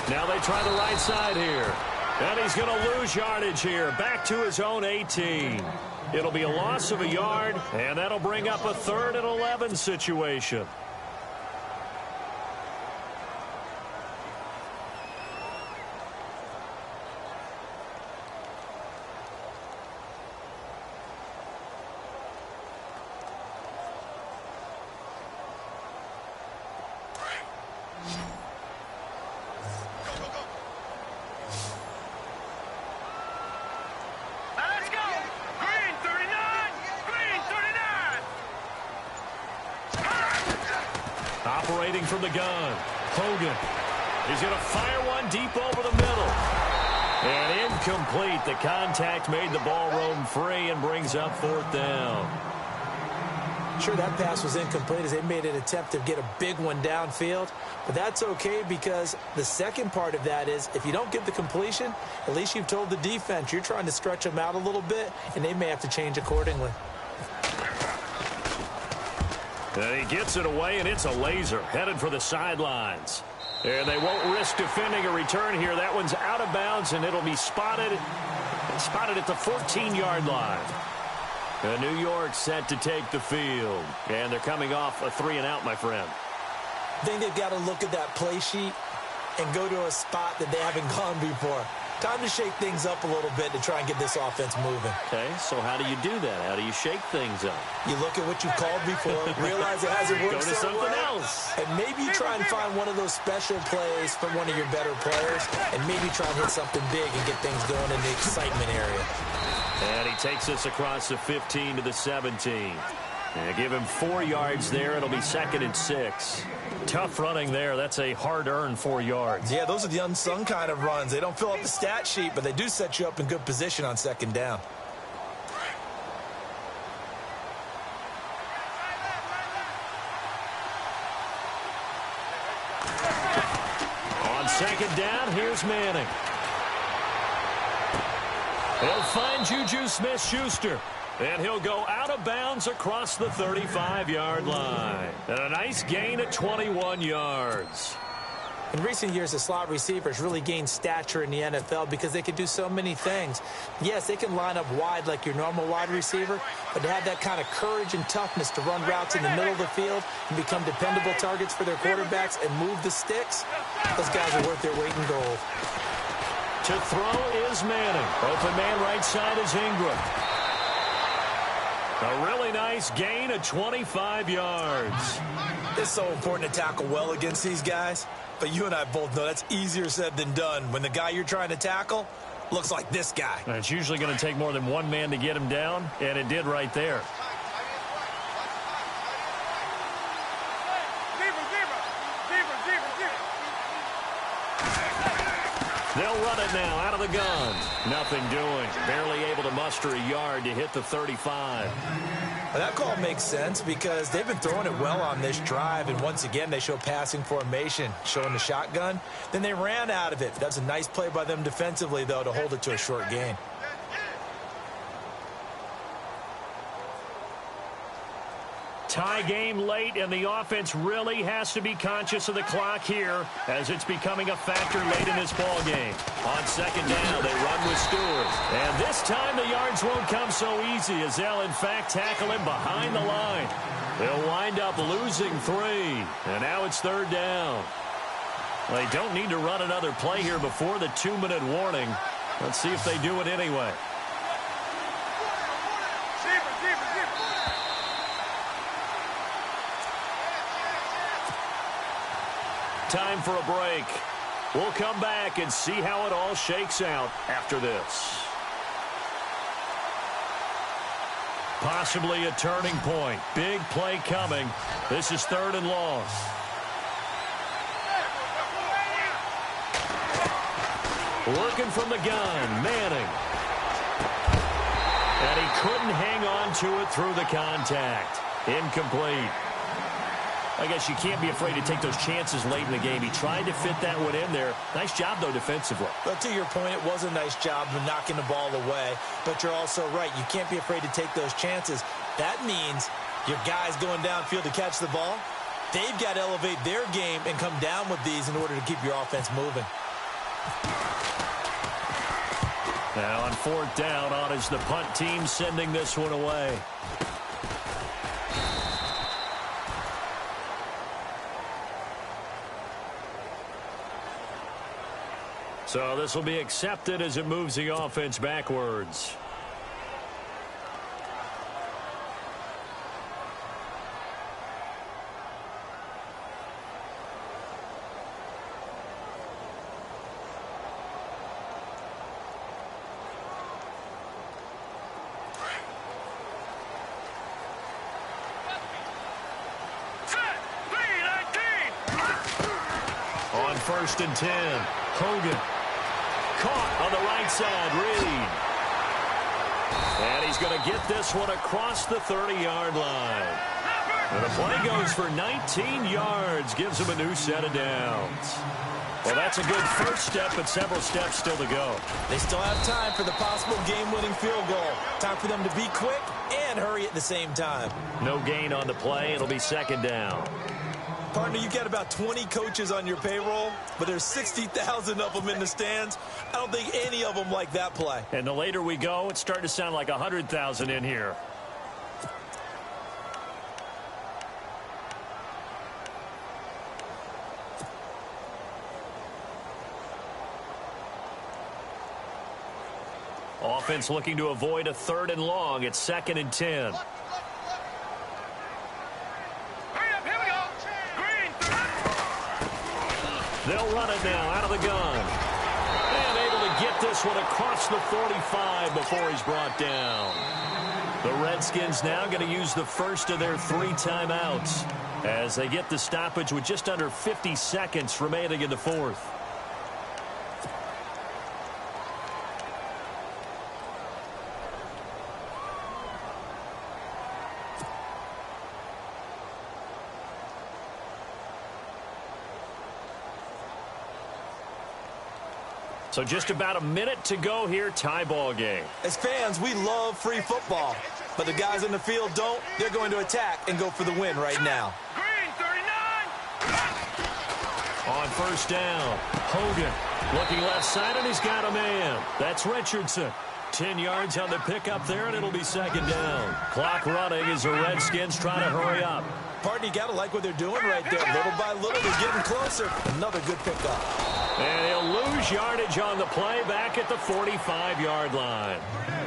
Now they try the right side here. And he's going to lose yardage here. Back to his own 18. It'll be a loss of a yard, and that'll bring up a 3rd and 11 situation. Operating from the gun. Hogan. He's going to fire one deep over the middle. And incomplete. The contact made the ball roam free and brings up 4th down. Sure, that pass was incomplete as they made an attempt to get a big one downfield. But that's okay because the second part of that is if you don't get the completion, at least you've told the defense you're trying to stretch them out a little bit, and they may have to change accordingly. And he gets it away, and it's a laser headed for the sidelines. And they won't risk defending a return here. That one's out of bounds, and it'll be spotted at the 14-yard line. And New York set to take the field. And they're coming off a 3-and-out, my friend. I think they've got to look at that play sheet and go to a spot that they haven't gone before. Time to shake things up a little bit to try and get this offense moving. Okay, so how do you do that? How do you shake things up? You look at what you've called before, realize it hasn't worked Go to something well, else. and maybe try and find one of those special plays from one of your better players, and maybe try and hit something big and get things going in the excitement area. And he takes us across the 15 to the 17. And give him 4 yards there. It'll be 2nd and 6. Tough running there. That's a hard-earned 4 yards. Yeah, those are the unsung kind of runs. They don't fill up the stat sheet, but they do set you up in good position on 2nd down. On 2nd down, here's Manning. He'll find Juju Smith-Schuster. And he'll go out of bounds across the 35-yard line. And a nice gain at 21 yards. In recent years, the slot receivers really gained stature in the NFL because they can do so many things. Yes, they can line up wide like your normal wide receiver, but to have that kind of courage and toughness to run routes in the middle of the field and become dependable targets for their quarterbacks and move the sticks, those guys are worth their weight in gold. To throw is Manning. Open man right side is Ingram. A really nice gain of 25 yards. It's so important to tackle well against these guys, but you and I both know that's easier said than done when the guy you're trying to tackle looks like this guy. And it's usually going to take more than one man to get him down, and it did right there. now out of the gun. Nothing doing. Barely able to muster a yard to hit the 35. Well, that call makes sense because they've been throwing it well on this drive, and once again they show passing formation, showing the shotgun. Then they ran out of it. That's a nice play by them defensively, though, to hold it to a short gain. Tie game late, and the offense really has to be conscious of the clock here as it's becoming a factor late in this ball game. On second down, they run with Stewart. And this time the yards won't come so easy as they'll, in fact, tackle him behind the line. They'll wind up losing 3, and now it's third down. They don't need to run another play here before the 2-minute warning. Let's see if they do it anyway. Time for a break. We'll come back and see how it all shakes out after this. Possibly a turning point. Big play coming. This is 3rd and long. Working from the gun, Manning. And he couldn't hang on to it through the contact. Incomplete. I guess you can't be afraid to take those chances late in the game. He tried to fit that one in there. Nice job, though, defensively. But to your point, it was a nice job of knocking the ball away. But you're also right. You can't be afraid to take those chances. That means your guys going downfield to catch the ball, they've got to elevate their game and come down with these in order to keep your offense moving. Now on 4th down, on is the punt team sending this one away. So this will be accepted as it moves the offense backwards. On 1st and 10, Hogan. Caught on the right side, Reed. And he's going to get this one across the 30-yard line. And the play goes for 19 yards, gives him a new set of downs. Well, that's a good first step, but several steps still to go. They still have time for the possible game-winning field goal. Time for them to be quick and hurry at the same time. No gain on the play. It'll be 2nd down. Partner, you got about 20 coaches on your payroll, but there's 60,000 of them in the stands. I don't think any of them like that play. And the later we go, it's starting to sound like 100,000 in here. Offense looking to avoid a 3rd and long. It's 2nd and 10. They'll run it now out of the gun. And able to get this one across the 45 before he's brought down. The Redskins now going to use the first of their 3 timeouts as they get the stoppage with just under 50 seconds remaining in the 4th. So just about a minute to go here, tie ball game. As fans, we love free football, but the guys in the field don't. They're going to attack and go for the win right now. Green 39. On 1st down, Hogan looking left side, and he's got a man. That's Richardson. 10 yards on the pickup there, and it'll be 2nd down. Clock running as the Redskins try to hurry up. Partner, you got to like what they're doing right there. Little by little, they're getting closer. Another good pickup. And he'll lose yardage on the play back at the 45-yard line.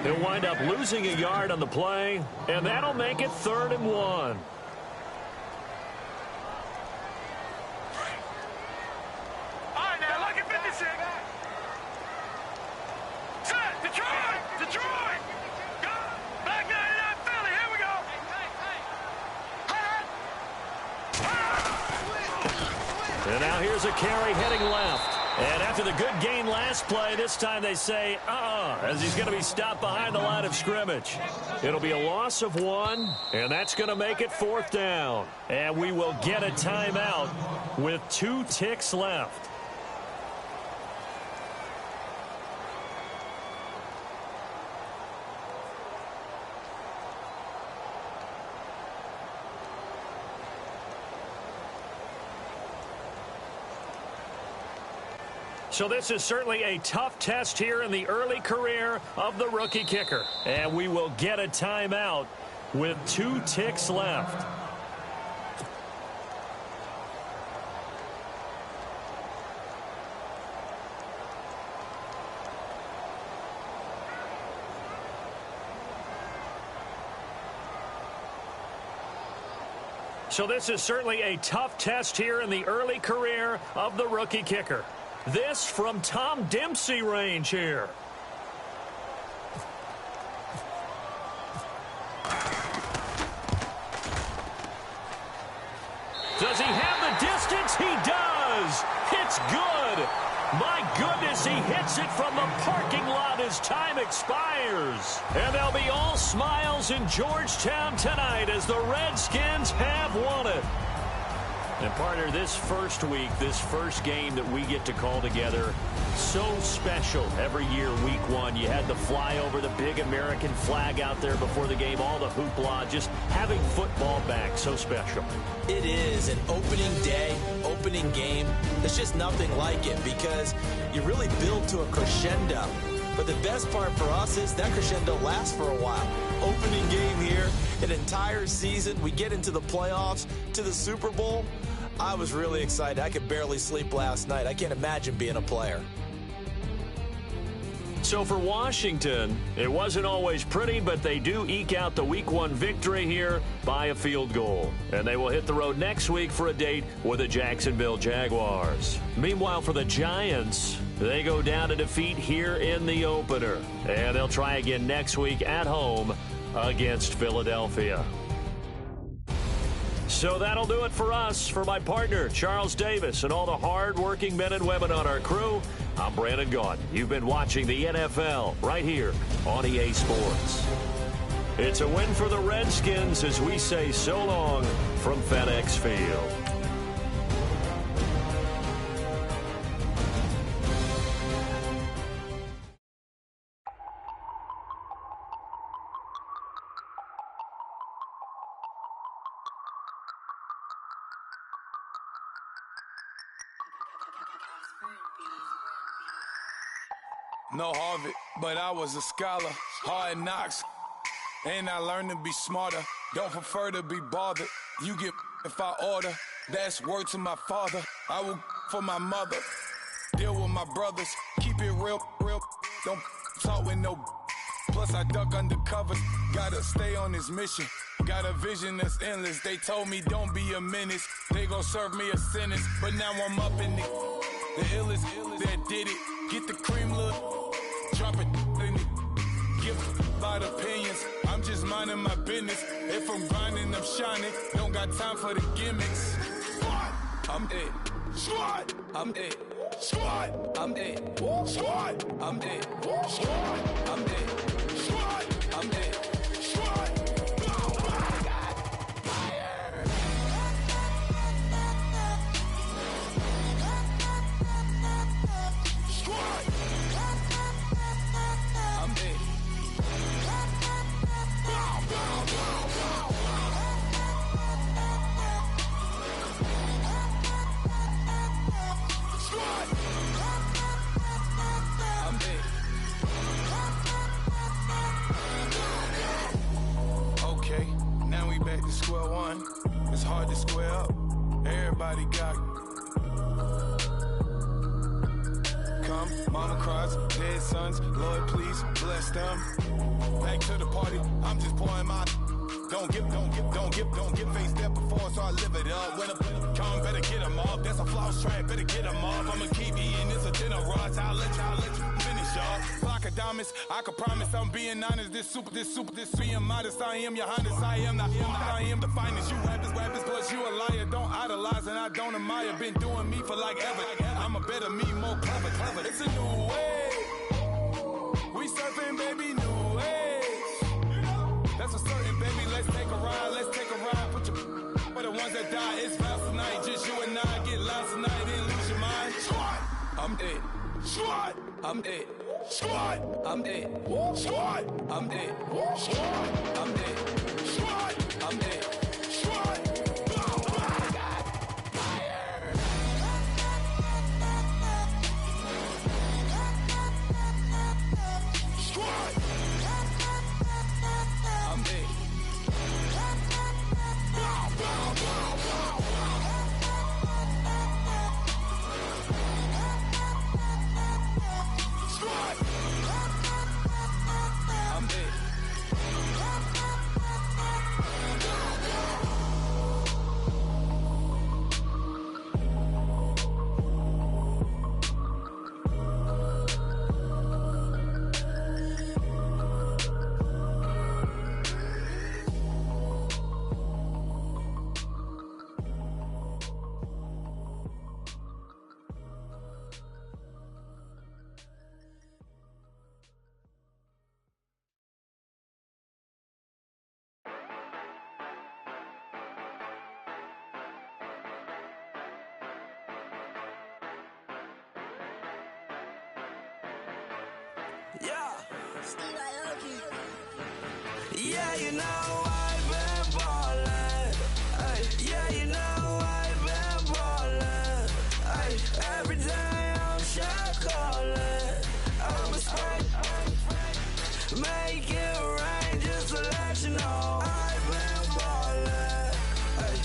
He'll wind up losing a yard on the play, and that'll make it 3rd and 1. All right, now, look at 56. Set, Detroit! Go! Back 99, Philly, here we go! And now here's a carry heading left. And after the good gain last play, this time they say, as he's going to be stopped behind the line of scrimmage. It'll be a loss of 1, and that's going to make it 4th down. And we will get a timeout with 2 ticks left. So this is certainly a tough test here in the early career of the rookie kicker. And we will get a timeout with 2 ticks left. So this is certainly a tough test here in the early career of the rookie kicker. This from Tom Dempsey range here. Does he have the distance? He does. It's good. My goodness, he hits it from the parking lot as time expires. And they'll be all smiles in Georgetown tonight as the Redskins have won it. And partner, this first week, this first game that we get to call together, so special. Every year, week 1, you had the flyover, the big American flag out there before the game, all the hoopla, just having football back, so special. It is an opening day, opening game. There's just nothing like it because you really build to a crescendo. But the best part for us is that crescendo lasts for a while. Opening game here, an entire season. We get into the playoffs, to the Super Bowl. I was really excited. I could barely sleep last night. I can't imagine being a player. So for Washington, it wasn't always pretty, but they do eke out the Week 1 victory here by a field goal. And they will hit the road next week for a date with the Jacksonville Jaguars. Meanwhile, for the Giants, they go down to defeat here in the opener. And they'll try again next week at home against Philadelphia. So that'll do it for us. For my partner, Charles Davis, and all the hard-working men and women on our crew, I'm Brandon Gaudin. You've been watching the NFL right here on EA Sports. It's a win for the Redskins as we say so long from FedEx Field. No Harvard, but I was a scholar. Hard knocks, and I learned to be smarter. Don't prefer to be bothered. You get if I order. That's word to my father. I will for my mother. Deal with my brothers. Keep it real. Don't talk with no. Plus I duck under covers. Gotta stay on this mission. Got a vision that's endless. They told me don't be a menace. They gon' serve me a sentence. But now I'm up in it. The illest that did it. Get the cream look. Drop it in it. Give about opinions. I'm just minding my business. If I'm grinding, I'm shining. Don't got time for the gimmicks. Squad, I'm it. Squad, I'm it. Squad, I'm it. Squad, I'm it. Squad, I'm it. Squad, I'm it. Squad. Back to square one. It's hard to square up. Everybody got come. Mama cries, dead sons. Lord, please bless them. Back to the party. I'm just pouring my. Don't get face step before, so I live it up. When I come, better get them up. That's a floss track, better get them up. I'ma keep eating this a dinner rush. I'll let you finish y'all. Block of diamonds, I can promise I'm being honest. This being modest. I am your highness, I am the finest. You rappers, plus you a liar. Don't idolize and I don't admire. Been doing me for like ever. I'm a better me, more clever. It's a new way. We surfing, baby, new age. That's for certain, baby. Let's take a ride. Put your for the ones that die. It's vows tonight. Just you and I get lost tonight and lose your mind. Squad, I'm dead. Squad, I'm dead. Squad, I'm dead. Squad, I'm dead. Squad, I'm dead. Squad, I'm dead. Squad, bow, bow. Fire. Squad, I'm dead. Bow, bow, bow, bow. Squad, I'm dead. Yeah, you know I've been ballin'. Ay, yeah, you know I've been ballin'. Ay, every day I'm shot callin'. I'm a spray, make it rain just to let you know I've been ballin'. Ay,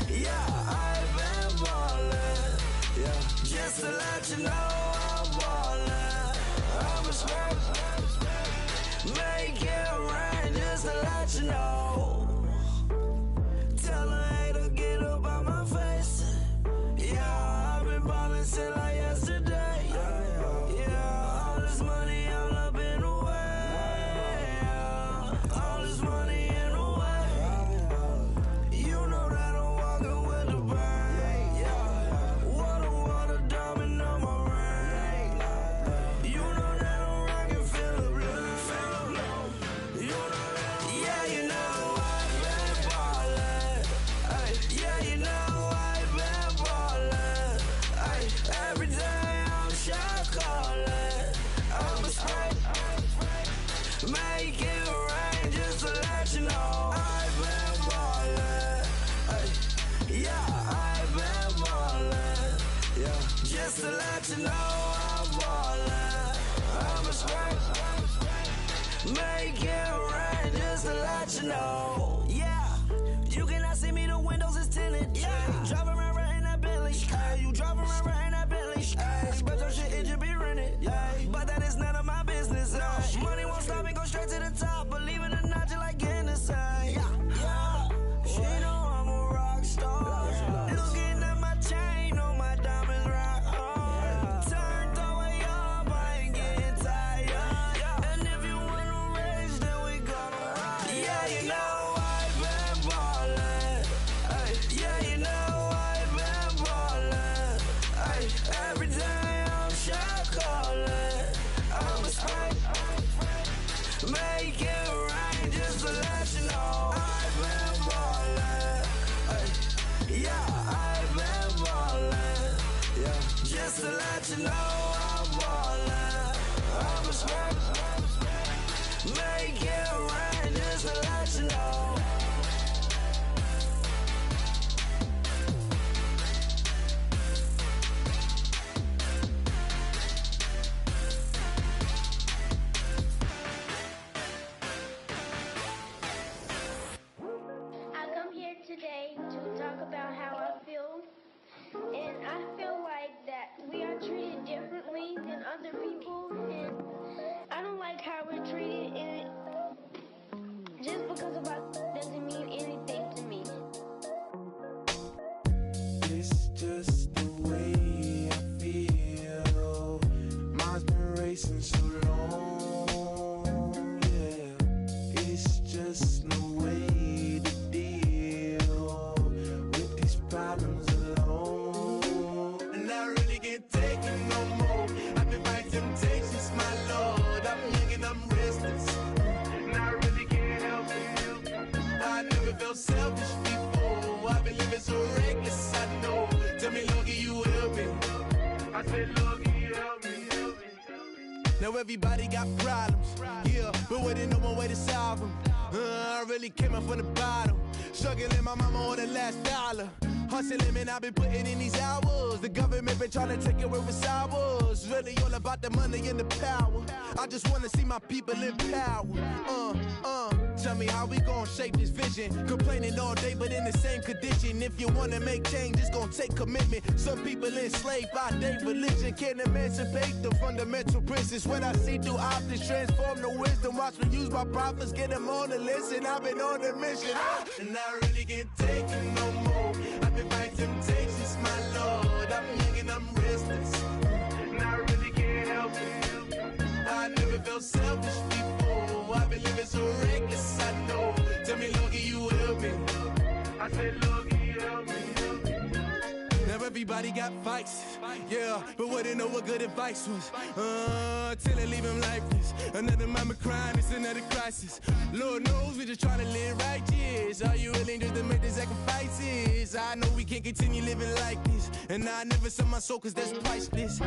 yeah, I've been ballin'. Yeah, just to let you know I'm ballin'. I'm a spray, make it rain just to let you know. Tell a hater get up out my face. Yeah, I've been ballin' since like yesterday. Yeah, all this money all up in the way. Yeah, all this money in the way. You know that I'm walking with the bank. Yeah, water, diamond on my ring. You know that I'm rockin' feel the blue. You know that, yeah, you know I've been ballin'. Ay, yeah, you know I've been ballin'. Ay, every day I'm shot callin'. I'm a spray, make it rain just to let you know I've been ballin'. Ay, yeah, I've been ballin'. Yeah, just to let you know I'm ballin'. I'm a spray, make it rain just to let you know. Yeah, you cannot see me, the windows is tinted. Yeah, driving around right in that Bentley. Ay, you driving around right in that Bentley. Ay, but your shit, it should be rented. Ay, but that is none of my business. Ay, money won't stop me, go straight to the top. Believe it or not, you like Guinness. Ay, yeah, she know I'm a rock star. Looking at my chain, on my diamonds rock hard. Turned all the way up, I ain't getting tired. And if you wanna race, then we gonna ride. Yeah, you know I've been ballin'. Ay, yeah, you know I've been ballin'. Ay, every day I'm shot callin'. I'm a spray, make it rain just to let you know I've been ballin'. Ay, yeah, I've been ballin'. Yeah, just to let you know I'm ballin'. I'm a spray, make it rain just to let you know. I come here today to talk about how I feel, and I feel like that we are treated differently than other people, and I everybody got problems. Yeah, but waiting no more way to solve them. I really came up from the bottom. Struggling, my mama on the last dollar. Hustling, man, I've been putting in these hours. The government been trying to take away what's ours. Really all about the money and the power. I just want to see my people in power. Tell me how we gon' shape this vision. Complaining all day, but in the same condition. If you wanna make change, it's gon' take commitment. Some people enslaved by their religion can't emancipate the fundamental principles. What I see through optics transform the wisdom. Watch me use my prophets, get them on the list, and I've been on a mission. And I really can't take it no more. I've been fighting temptations, my Lord. I'm young and I'm restless, and I really can't help it. I never felt selfish before. I've been living so reckless, I know. Tell me, Lord, can you help me? I said, Lord, can you help me? Now everybody got fights, yeah, but wouldn't know what good advice was. Till they leave him lifeless. Another mama crying, it's another crisis. Lord knows we just trying to live righteous. Are you willing just to make the sacrifices? I know we can't continue living like this, and I never sell my soul cause that's priceless.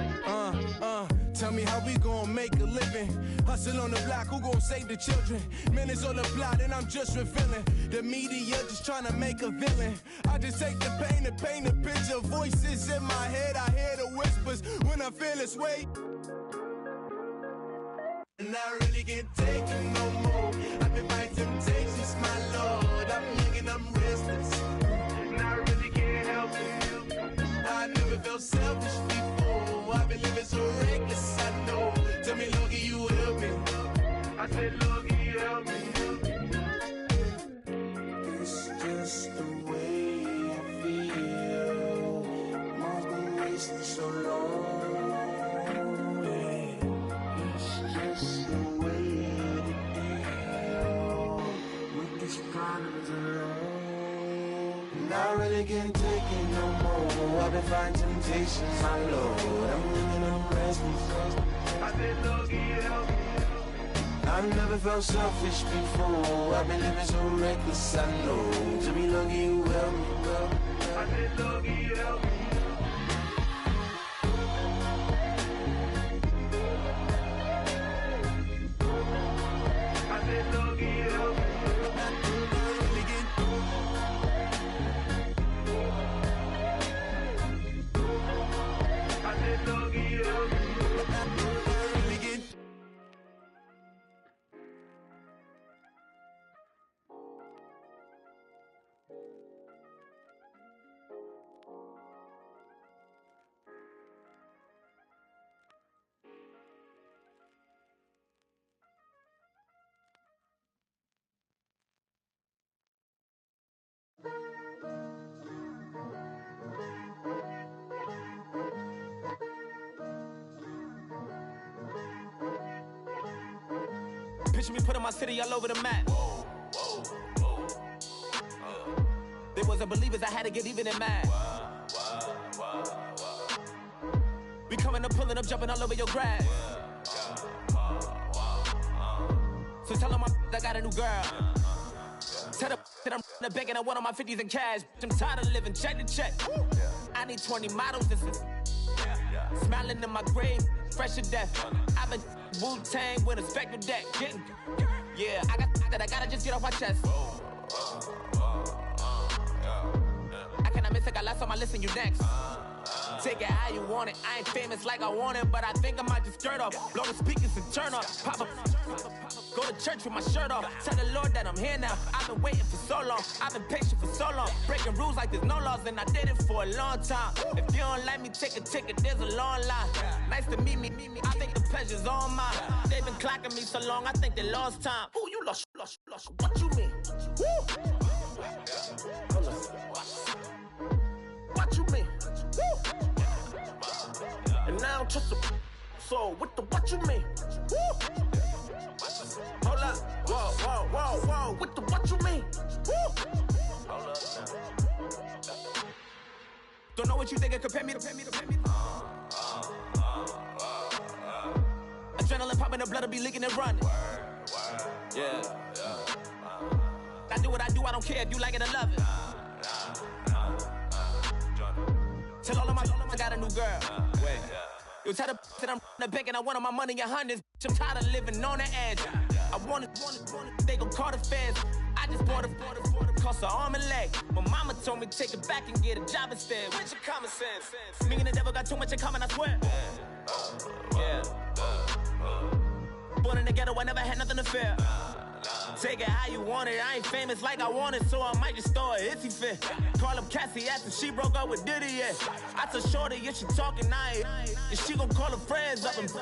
Tell me how we gon' make a living. Hustle on the block, who gon' save the children? Man, it's all a plot and I'm just revealing. The media just trying to make a villain. I just take the pain and paint a picture. Voices in my head, I hear the whispers when I feel this way. And I really can't take it no more. I've been fighting temptations, my Lord. I'm young and I'm restless, and I really can't help it. I never felt selfish before. I've been living so reckless, I know. Tell me, Lord, can you help me? I said, Lord, can you help me? It's just the way I feel. Mom's been wasting so long. I really can't take it no more. I've been fighting temptations, my Lord. I'm living on restless. I said, Lord, can you help me? I've never felt selfish before. I've been living so reckless, I know. To be lucky, you help me, well. I said, Lord, can you help me? I said, Lord, can you help me? Picture me putting my city all over the map. They wasn't believers, I had to get even and mad. We coming up, pulling up, jumping all over your grass. So tell them I got a new girl. Tell them that I'm the bank and I want on my 50s in cash. I'm tired of living check to check. I need 20 models, this is smiling in my grave, fresh to death. I've been Wu-Tang with a spectral deck. Yeah, I got that I gotta just get off my chest. I cannot miss it, got last on my list and you next. Take it how you want it. I ain't famous like I want it, but I think I might just skirt off. Blow the speakers and turn up. Pop up. Go to church with my shirt off. Tell the Lord that I'm here now. I've been waiting for so long. I've been patient for so long. Breaking rules like there's no laws, and I did it for a long time. If you don't like me, take a ticket. There's a long line. Nice to meet me. I think the pleasure's all mine. They've been clocking me so long, I think they lost time. Ooh, you lost. What you mean? Woo! What you mean? Woo! And now I don't trust the so what you mean? Woo! Hold up, whoa, what you mean? Woo! Hold up now. Don't know what you think, compare me to. Adrenaline popping, the blood will be leaking and running. Yeah. I do what I do, I don't care if you like it or love it. Tell all of my I got a new girl. Wait. You tell the that I'm the bank and I want my money in hundreds. I'm tired of living on the edge. I want it, they gon' call the feds. I just bought a cost an arm and leg. My mama told me take it back and get a job instead. Where's your common sense? Me and the devil got too much in common, I swear. Yeah. Born in the ghetto, I never had nothing to fear. Take it how you want it. I ain't famous like I want it, so I might just throw it if he fit. Call up Cassie after she broke up with Diddy, yeah. I told Shorty if she talking, and she gon' call her friends up and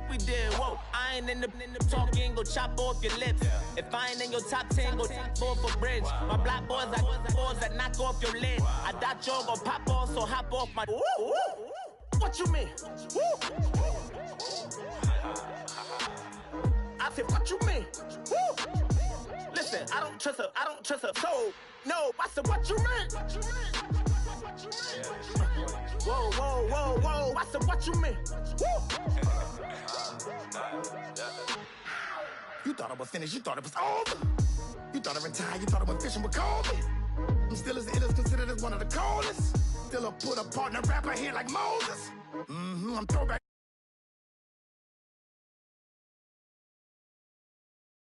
we did, whoa. I ain't in the talking, go chop off your lips. If I ain't in your top 10, go top 4 for bridge. My black boys like boys that knock off your lid. I thought y'all gon' pop off, so hop off my. What you mean? I said, what you mean? Woo! Listen, I don't trust her, so, no, I said, what you mean? Whoa, whoa, whoa, whoa, I said, what you mean? Woo! You thought it was finished, you thought it was over. You thought it retired, you thought it went fishing with Kobe. I'm still as ill as considered as one of the coldest. Still a put a partner rapper here like Moses. I'm throwback.